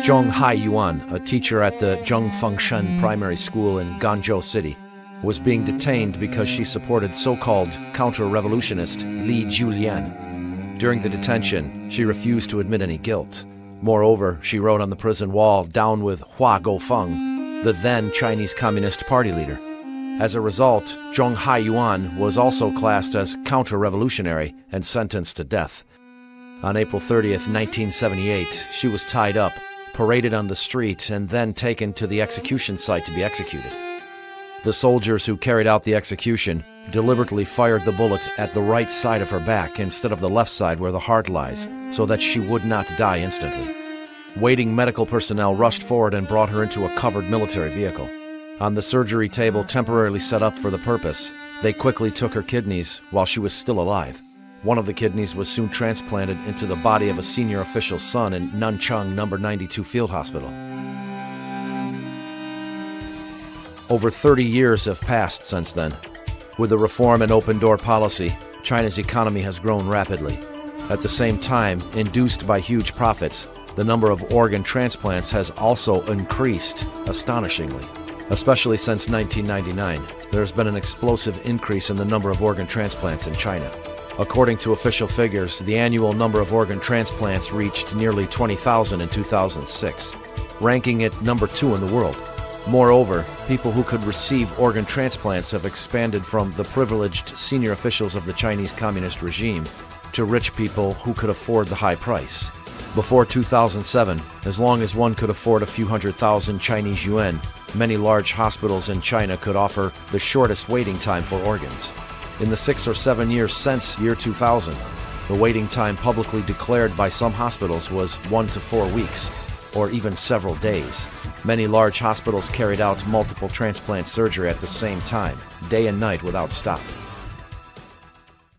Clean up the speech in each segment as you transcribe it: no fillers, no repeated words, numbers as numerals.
Zhong Haiyuan, a teacher at the Zhongfengshan Primary School in Guangzhou City, was being detained because she supported so-called counter-revolutionist Li Julian. During the detention, she refused to admit any guilt. Moreover, she wrote on the prison wall, "Down with Hua Guofeng," the then Chinese Communist Party leader. As a result, Zhong Haiyuan was also classed as counter-revolutionary and sentenced to death. On April 30th, 1978, she was tied up, paraded on the street, and then taken to the execution site to be executed. The soldiers who carried out the execution deliberately fired the bullet at the right side of her back instead of the left side where the heart lies, so that she would not die instantly. Waiting medical personnel rushed forward and brought her into a covered military vehicle. On the surgery table temporarily set up for the purpose, they quickly took her kidneys while she was still alive. One of the kidneys was soon transplanted into the body of a senior official's son in Nanchang No. 92 Field Hospital. Over 30 years have passed since then. With the reform and open-door policy, China's economy has grown rapidly. At the same time, induced by huge profits, the number of organ transplants has also increased astonishingly. Especially since 1999, there has been an explosive increase in the number of organ transplants in China. According to official figures, the annual number of organ transplants reached nearly 20,000 in 2006, ranking it number 2 in the world. Moreover, people who could receive organ transplants have expanded from the privileged senior officials of the Chinese Communist regime to rich people who could afford the high price. Before 2007, as long as one could afford a few 100,000 Chinese yuan, many large hospitals in China could offer the shortest waiting time for organs. In the 6 or 7 years since year 2000, the waiting time publicly declared by some hospitals was 1 to 4 weeks, or even several days. Many large hospitals carried out multiple transplant surgery at the same time, day and night without stop.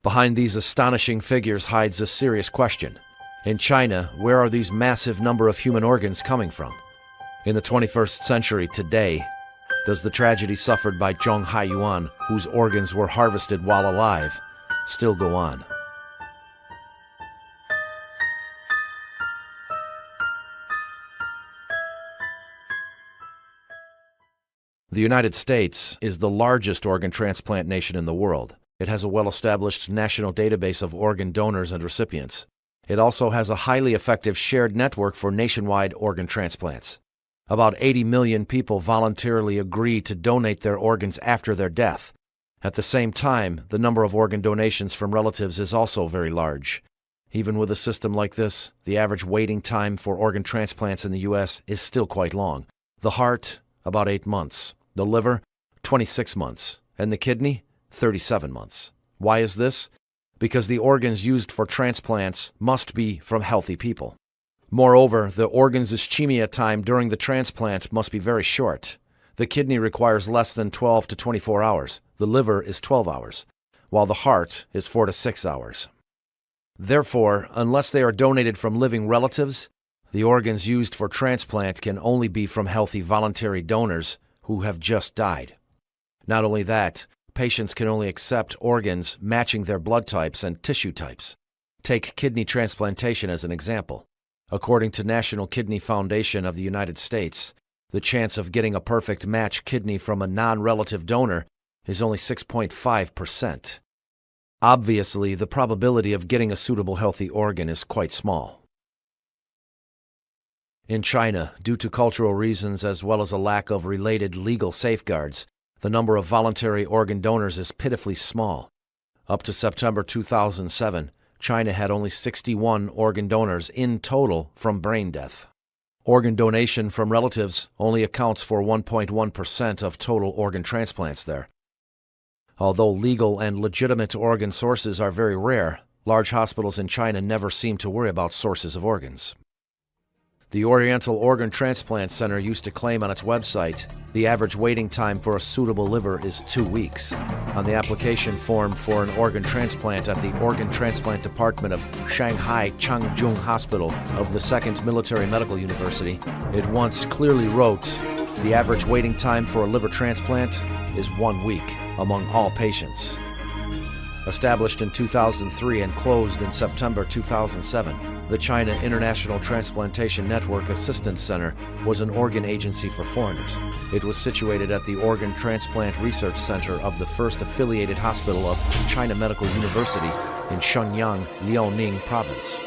Behind these astonishing figures hides a serious question. In China, where are these massive number of human organs coming from? In the 21st century today, does the tragedy suffered by Zhong Haiyuan, whose organs were harvested while alive, still go on? The United States is the largest organ transplant nation in the world. It has a well-established national database of organ donors and recipients. It also has a highly effective shared network for nationwide organ transplants. About 80 million people voluntarily agree to donate their organs after their death. At the same time, the number of organ donations from relatives is also very large. Even with a system like this, the average waiting time for organ transplants in the U.S. is still quite long. The heart, about 8 months. The liver, 26 months. And the kidney, 37 months. Why is this? Because the organs used for transplants must be from healthy people. Moreover, the organ's ischemia time during the transplant must be very short. The kidney requires less than 12 to 24 hours. The liver is 12 hours, while the heart is 4 to 6 hours. Therefore, unless they are donated from living relatives, the organs used for transplant can only be from healthy voluntary donors who have just died. Not only that, patients can only accept organs matching their blood types and tissue types. Take kidney transplantation as an example. According to National Kidney Foundation of the United States, the chance of getting a perfect match kidney from a non-relative donor is only 6.5%. Obviously, the probability of getting a suitable healthy organ is quite small. In China, due to cultural reasons as well as a lack of related legal safeguards, the number of voluntary organ donors is pitifully small. Up to September 2007, China had only 61 organ donors in total from brain death. Organ donation from relatives only accounts for 1.1% of total organ transplants there. Although legal and legitimate organ sources are very rare, large hospitals in China never seem to worry about sources of organs. The Oriental Organ Transplant Center used to claim on its website the average waiting time for a suitable liver is 2 weeks. On the application form for an organ transplant at the Organ Transplant Department of Shanghai Changjung Hospital of the 2nd Military Medical University, it once clearly wrote, the average waiting time for a liver transplant is 1 week among all patients. Established in 2003 and closed in September 2007, the China International Transplantation Network Assistance Center was an organ agency for foreigners. It was situated at the Organ Transplant Research Center of the first affiliated hospital of China Medical University in Shenyang, Liaoning Province.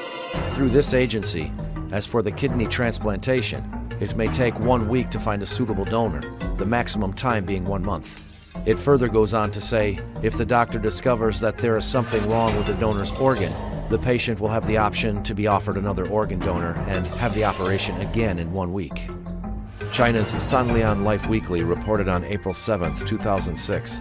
Through this agency, as for the kidney transplantation, it may take 1 week to find a suitable donor, the maximum time being 1 month. It further goes on to say, if the doctor discovers that there is something wrong with the donor's organ, the patient will have the option to be offered another organ donor and have the operation again in 1 week. China's Sanlian Life Weekly reported on April 7, 2006,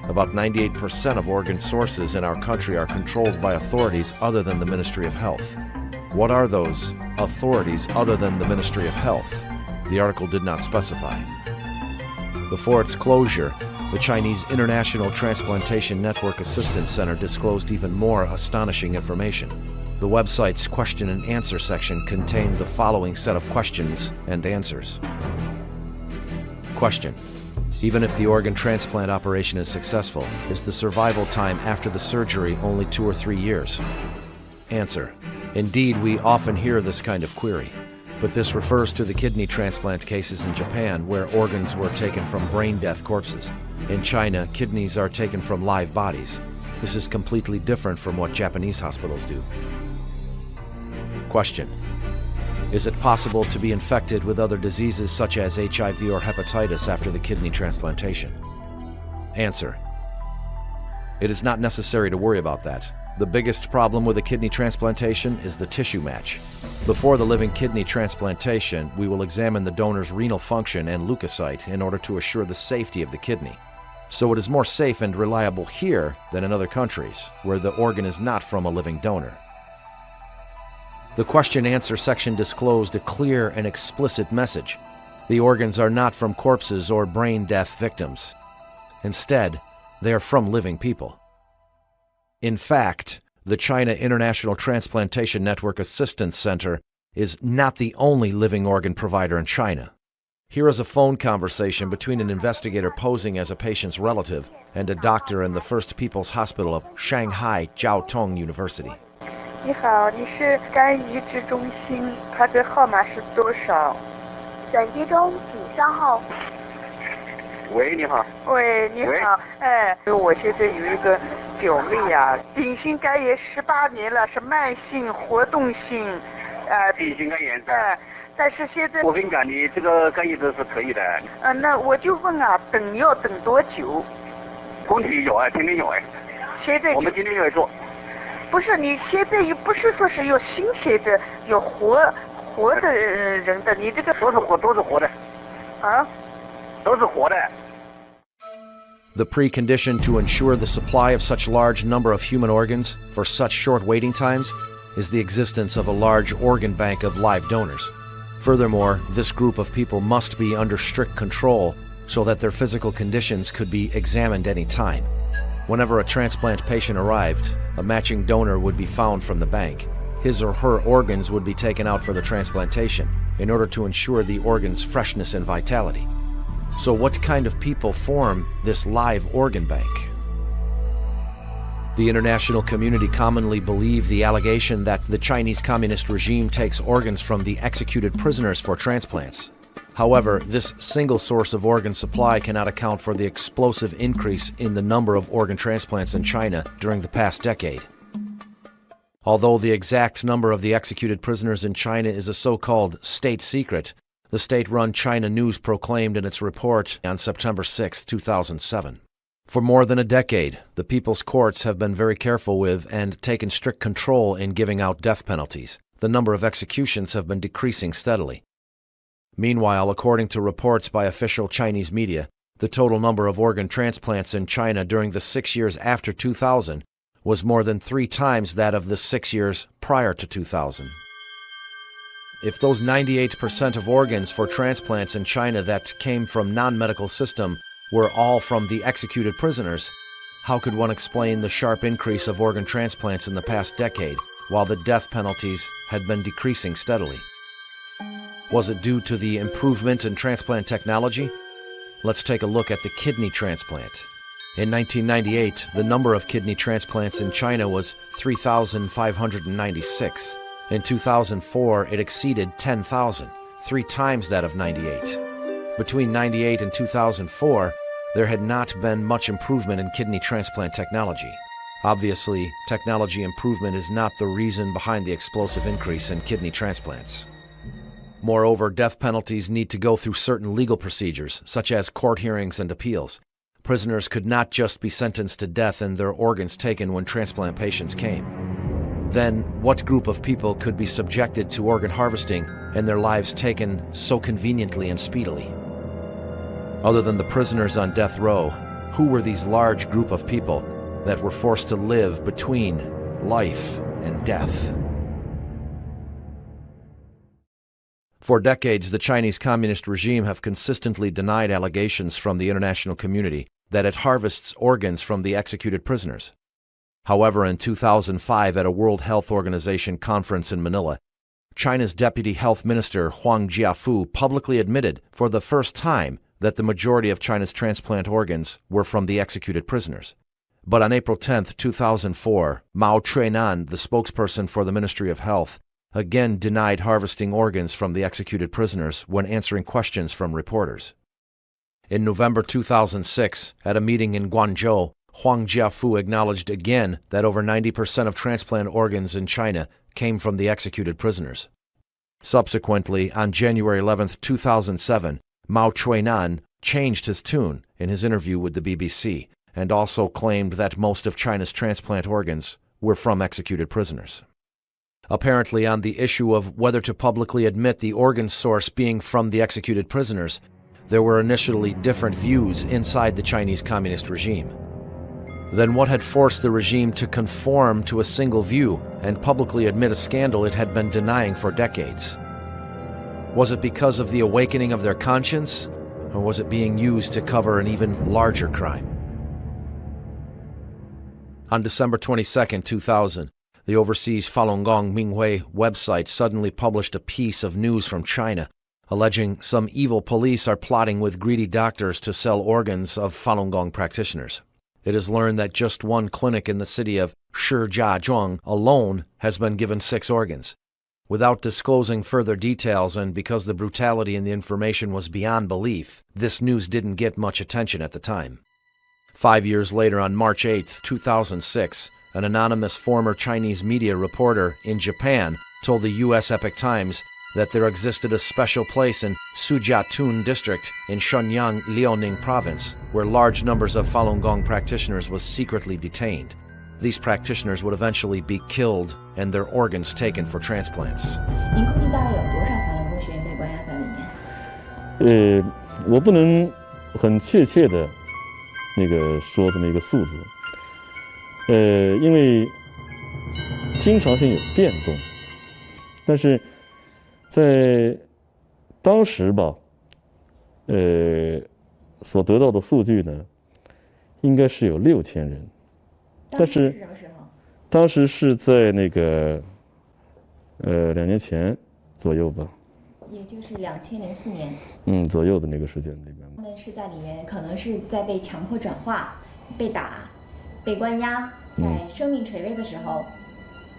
about 98% of organ sources in our country are controlled by authorities other than the Ministry of Health. What are those authorities other than the Ministry of Health? The article did not specify. Before its closure, the Chinese International Transplantation Network Assistance Center disclosed even more astonishing information. The website's question and answer section contained the following set of questions and answers. Question: even if the organ transplant operation is successful, is the survival time after the surgery only 2 or 3 years? Answer: indeed, we often hear this kind of query, but this refers to the kidney transplant cases in Japan where organs were taken from brain-death corpses. In China, kidneys are taken from live bodies. This is completely different from what Japanese hospitals do. Question: is it possible to be infected with other diseases such as HIV or hepatitis after the kidney transplantation? Answer: it is not necessary to worry about that. The biggest problem with a kidney transplantation is the tissue match. Before the living kidney transplantation, we will examine the donor's renal function and leukocyte in order to assure the safety of the kidney. So it is more safe and reliable here than in other countries, where the organ is not from a living donor. The question-answer section disclosed a clear and explicit message. The organs are not from corpses or brain death victims. Instead, they are from living people. In fact, the China International Transplantation Network Assistance Center is not the only living organ provider in China. Here is a phone conversation between an investigator posing as a patient's relative and a doctor in the First People's Hospital of Shanghai Jiao Tong University. 你好，你是肝移植中心，它的号码是多少？转接中，请稍后。喂，你好。喂，你好。我现在有一个表妹啊，丙型肝炎18年了，是慢性活动性，丙型肝炎。但是现在我跟你讲，你这个肝移植是可以的。那我就问啊，要等多久？工体有啊，天天有哎。现在我们今天就来做。不是，你现在又不是说是有新鲜的，有活的人的，你这个都是活的。啊？都是活的。The precondition to ensure the supply of such large number of human organs for such short waiting times is the existence of a large organ bank of live donors. Furthermore, this group of people must be under strict control so that their physical conditions could be examined any time. Whenever a transplant patient arrived, a matching donor would be found from the bank. His or her organs would be taken out for the transplantation in order to ensure the organ's freshness and vitality. So what kind of people form this live organ bank? The international community commonly believe the allegation that the Chinese communist regime takes organs from the executed prisoners for transplants. However, this single source of organ supply cannot account for the explosive increase in the number of organ transplants in China during the past decade. Although the exact number of the executed prisoners in China is a so-called state secret, the state-run China News proclaimed in its report on September 6, 2007. For more than a decade, the people's courts have been very careful with and taken strict control in giving out death penalties. The number of executions have been decreasing steadily. Meanwhile, according to reports by official Chinese media, the total number of organ transplants in China during the 6 years after 2000 was more than 3 times that of the 6 years prior to 2000. If those 98% of organs for transplants in China that came from non-medical system were all from the executed prisoners, how could one explain the sharp increase of organ transplants in the past decade, while the death penalties had been decreasing steadily? Was it due to the improvement in transplant technology? Let's take a look at the kidney transplant. In 1998, the number of kidney transplants in China was 3,596. In 2004, it exceeded 10,000, 3 times that of 98. Between 98 and 2004, there had not been much improvement in kidney transplant technology. Obviously, technology improvement is not the reason behind the explosive increase in kidney transplants. Moreover, death penalties need to go through certain legal procedures, such as court hearings and appeals. Prisoners could not just be sentenced to death and their organs taken when transplant patients came. Then, what group of people could be subjected to organ harvesting and their lives taken so conveniently and speedily? Other than the prisoners on death row, who were these large group of people that were forced to live between life and death? For decades, the Chinese Communist regime have consistently denied allegations from the international community that it harvests organs from the executed prisoners. However, in 2005, at a World Health Organization conference in Manila, China's Deputy Health Minister Huang Jiafu publicly admitted for the first time that the majority of China's transplant organs were from the executed prisoners. But on April 10, 2004, Mao Chuinan, the spokesperson for the Ministry of Health, again denied harvesting organs from the executed prisoners when answering questions from reporters. In November 2006, at a meeting in Guangzhou, Huang Jiafu acknowledged again that over 90% of transplant organs in China came from the executed prisoners. Subsequently, on January 11, 2007, Mao Chuinan changed his tune in his interview with the BBC and also claimed that most of China's transplant organs were from executed prisoners. Apparently, on the issue of whether to publicly admit the organ source being from the executed prisoners, there were initially different views inside the Chinese Communist regime. Then what had forced the regime to conform to a single view and publicly admit a scandal it had been denying for decades? Was it because of the awakening of their conscience, or was it being used to cover an even larger crime? On December 22, 2000, the overseas Falun Gong Minghui website suddenly published a piece of news from China, alleging some evil police are plotting with greedy doctors to sell organs of Falun Gong practitioners. It is learned that just one clinic in the city of Shijiazhuang alone has been given 6 organs. Without disclosing further details, and because the brutality in the information was beyond belief, this news didn't get much attention at the time. 5 years later, on March 8, 2006, an anonymous former Chinese media reporter in Japan told the U.S. Epoch Times that there existed a special place in Sujiatun district in Shenyang, Liaoning province, where large numbers of Falun Gong practitioners was secretly detained. These practitioners would eventually be killed and their organs taken for transplants. 您估计大概有多少法轮功学员被关押在里面？我不能很确切的说这么一个数字，因为经常性有变动，但是在当时吧，所得到的数据呢，应该是有6000人，但是什么时候？当时是在2年前左右吧，也就是2004年，左右的那个时间里面。他们是在里面，可能是在被强迫转化、被打、被关押，在生命垂危的时候，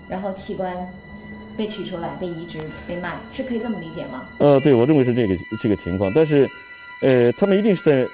然后器官被取出来、被移植、被卖，是可以这么理解吗？对，我认为是这个情况，但是他们一定是在